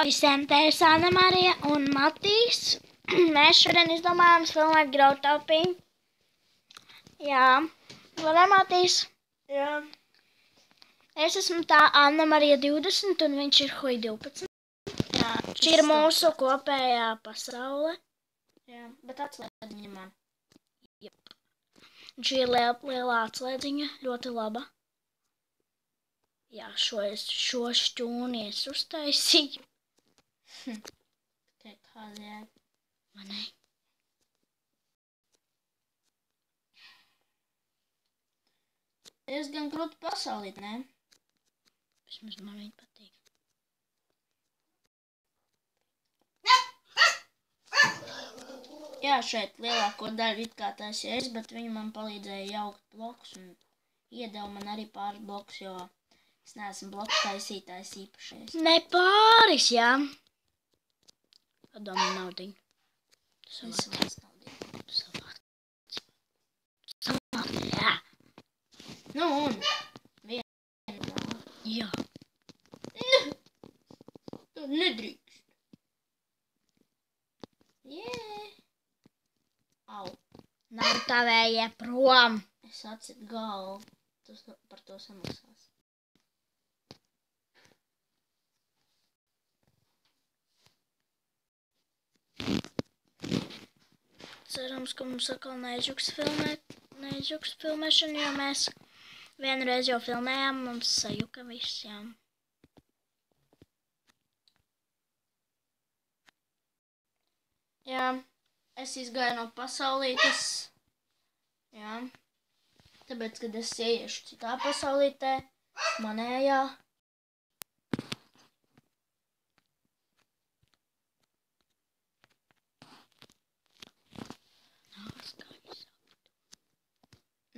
Visiem te ir Sanna Marija un Matīs. Mēs šodien izdomājām filmēt Grautāpiņu. Jā, vai Matīs? Jā. Es esmu tā Anna Marija 20 un viņš ir Huj 12. Jā. Šī ir mūsu kopējā pasaule. Jā, bet atslēdziņa man. Jep. Un šī ir lielā atslēdziņa, ļoti laba. Jā, šo šķūni es uztaisīju. Tikai kāda jēga. Vai ne? Diezgan grūti pasaulīt, ne? Vismaz man viņa patīk. Jā, šeit lielāko daļu it kā taisīju es, bet viņi man palīdzēja jaukt blokus un iedeva man arī pāris blokus, jo es neesmu bloku taisītājs īpašais. Ne pāris, jā. Padomu naudiņu. Es vairs naudiņu. Savāc, jā. Nu un viena. Jā. Tu nedrīkst. Jē. Au. Nav tavējie prom. Es atsitu galvu. Tu par to samaksās. Cerams, ka mums atkal neizjuks filmēšana, jo mēs vienreiz jau filmējām, mums sajuka viss, jā. Jā, es izgāju no pasaulītes. Jā. Tāpēc, kad es ieiešu citā pasaulītē, manējā.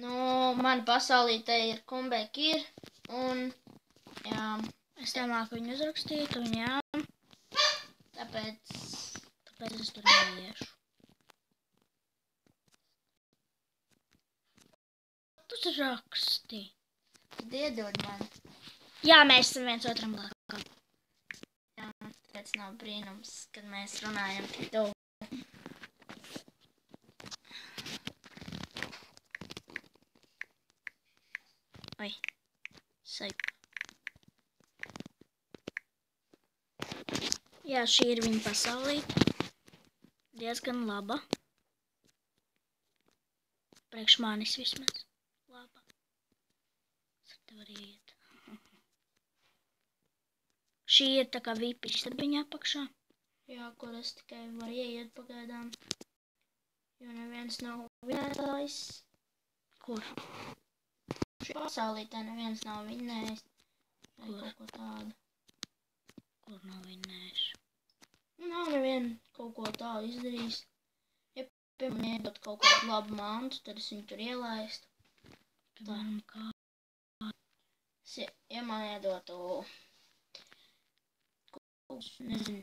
Nu, mana pasaulītē ir Kumbekir, un, jā, Es nemāku viņu uzrakstīt, un jā, tāpēc es tur neiešu. Tu raksti. tad iedod man. Jā, mēs esam viens otram blakus. Jā, tāpēc nav brīnums, kad mēs runājam tik tuvu. Oi, sajuka. Jā, šī ir viņa pasaulīte. Diezgan laba. Priekš manis vismaz. Laba. Es ar tev arī iet. Šī ir tā kā VIP istabiņa apakšā. Jā, kur es tikai varu ieiet pagaidām, jo neviens nav vietājis. Kur? Šī pasaulītē neviens nav vinnējis. Vai Kur? kaut ko tādu. Kur nav vinnējuši? Nav nevienu kaut ko tādu izdarījis. Ja pie man iedot kaut kādu labu mantu, tad es viņu tur ielaistu. Piemēram, kā? Ja man iedotu, nezinu,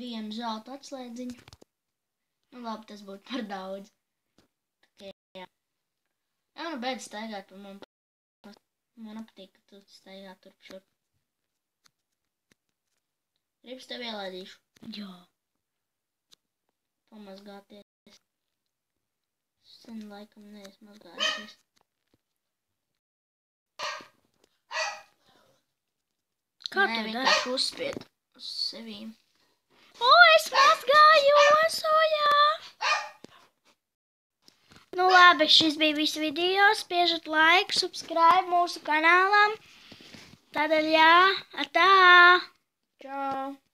vienu zelta atslēdziņu, nu labi, tas būtu par daudz. Tikai, jā. Jā, nu beidz staigāt pa man. Man patīk, ka tu staigā turp šurp. Gribas tev ielaidīšu. Jā. Pamazgāties. Sen laikam neesmu mazgājusies. Kā Nē, tu dari? vienkārši uzspied uz sevīm. O, es mazgājos, o jā! Nu labi, šis bija viss video. Spiežat like, subscribe mūsu kanālam. Tādēļ jā, atā! Čau!